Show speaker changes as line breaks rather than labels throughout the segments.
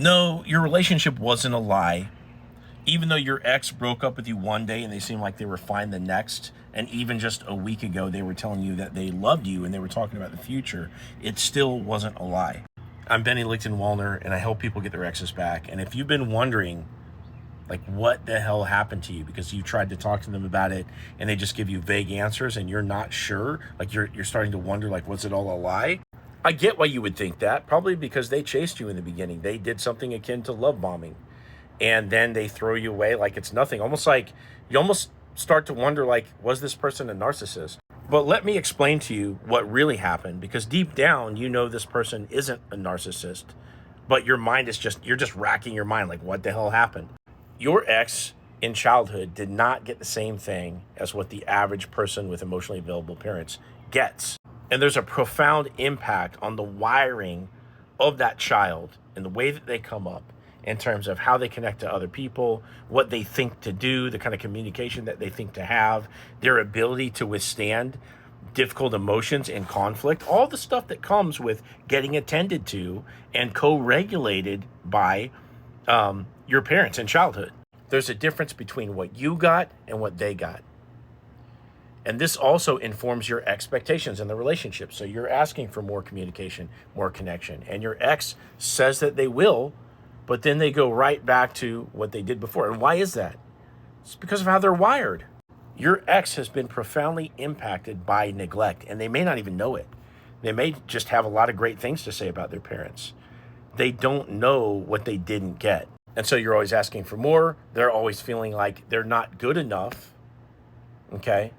No, your relationship wasn't a lie. Even though your ex broke up with you one day and they seemed like they were fine the next, and even just a week ago they were telling you that they loved you and they were talking about the future, it still wasn't a lie. I'm Benny Lichten-Wallner, and I help people get their exes back. And if you've been wondering, like, what the hell happened to you because you tried to talk to them about it and they just give you vague answers and you're not sure, like you're starting to wonder, like, was it all a lie? I get why you would think that, probably because they chased you in the beginning. They did something akin to love bombing, and then they throw you away like it's nothing. Almost like you almost start to wonder, like, was this person a narcissist? But let me explain to you what really happened, because deep down, you know this person isn't a narcissist, but your mind is you're just racking your mind, like, what the hell happened? Your ex in childhood did not get the same thing as what the average person with emotionally available parents gets. And there's a profound impact on the wiring of that child and the way that they come up in terms of how they connect to other people, what they think to do, the kind of communication that they think to have, their ability to withstand difficult emotions and conflict, all the stuff that comes with getting attended to and co-regulated by your parents in childhood. There's a difference between what you got and what they got. And this also informs your expectations in the relationship. So you're asking for more communication, more connection. And your ex says that they will, but then they go right back to what they did before. And why is that? It's because of how they're wired. Your ex has been profoundly impacted by neglect, and they may not even know it. They may just have a lot of great things to say about their parents. They don't know what they didn't get. And so you're always asking for more. They're always feeling like they're not good enough. Okay?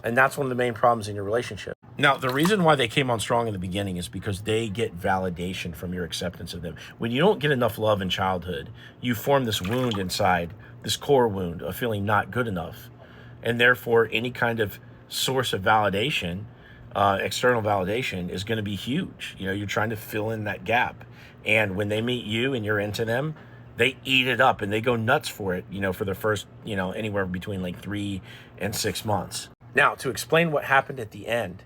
And that's one of the main problems in your relationship. Now, the reason why they came on strong in the beginning is because they get validation from your acceptance of them. When you don't get enough love in childhood, you form this wound inside, this core wound of feeling not good enough. And therefore, any kind of source of validation, external validation, is going to be huge. You know, you're trying to fill in that gap. And when they meet you and you're into them, they eat it up and they go nuts for it, for the first, anywhere between like 3 and 6 months. Now, to explain what happened at the end,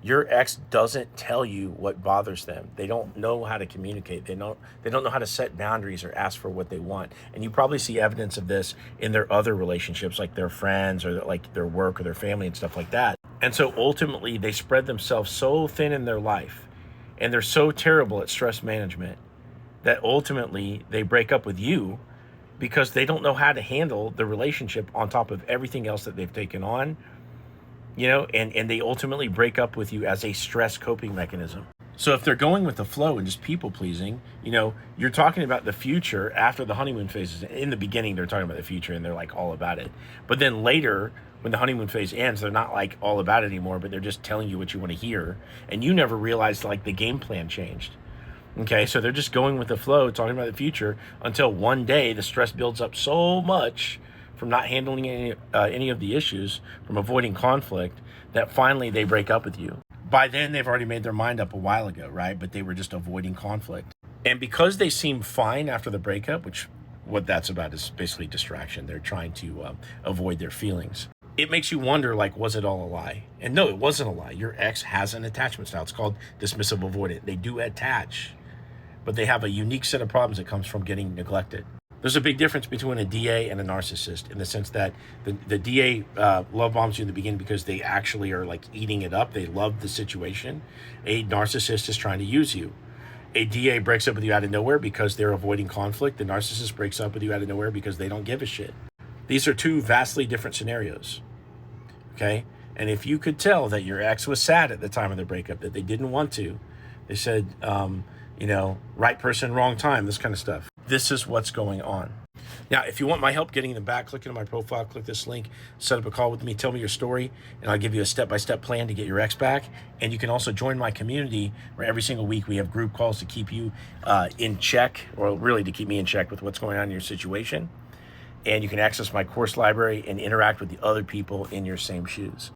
your ex doesn't tell you what bothers them. They don't know how to communicate. They don't know how to set boundaries or ask for what they want. And you probably see evidence of this in their other relationships, like their friends or like their work or their family and stuff like that. And so ultimately, they spread themselves so thin in their life, and they're so terrible at stress management that ultimately they break up with you because they don't know how to handle the relationship on top of everything else that they've taken on. And they ultimately break up with you as a stress coping mechanism. So if they're going with the flow and just people pleasing, you're talking about the future after the honeymoon phase. In the beginning, they're talking about the future and they're like all about it. But then later, when the honeymoon phase ends, they're not like all about it anymore, but they're just telling you what you want to hear. And you never realized like the game plan changed. Okay, so they're just going with the flow, talking about the future until one day the stress builds up so much from not handling any of the issues, from avoiding conflict, that finally they break up with you. By then, they've already made their mind up a while ago, right? But they were just avoiding conflict. And because they seem fine after the breakup, which what that's about is basically distraction. They're trying to avoid their feelings. It makes you wonder, like, was it all a lie? And no, it wasn't a lie. Your ex has an attachment style. It's called dismissive avoidant. They do attach, but they have a unique set of problems that comes from getting neglected. There's a big difference between a DA and a narcissist in the sense that the DA love bombs you in the beginning because they actually are like eating it up. They love the situation. A narcissist is trying to use you. A DA breaks up with you out of nowhere because they're avoiding conflict. The narcissist breaks up with you out of nowhere because they don't give a shit. These are two vastly different scenarios. Okay? And if you could tell that your ex was sad at the time of the breakup, that they didn't want to, they said, right person, wrong time, this kind of stuff. This is what's going on. Now, if you want my help getting them back, click into my profile, click this link, set up a call with me, tell me your story, and I'll give you a step-by-step plan to get your ex back. And you can also join my community where every single week we have group calls to keep you in check, or really to keep me in check with what's going on in your situation. And you can access my course library and interact with the other people in your same shoes.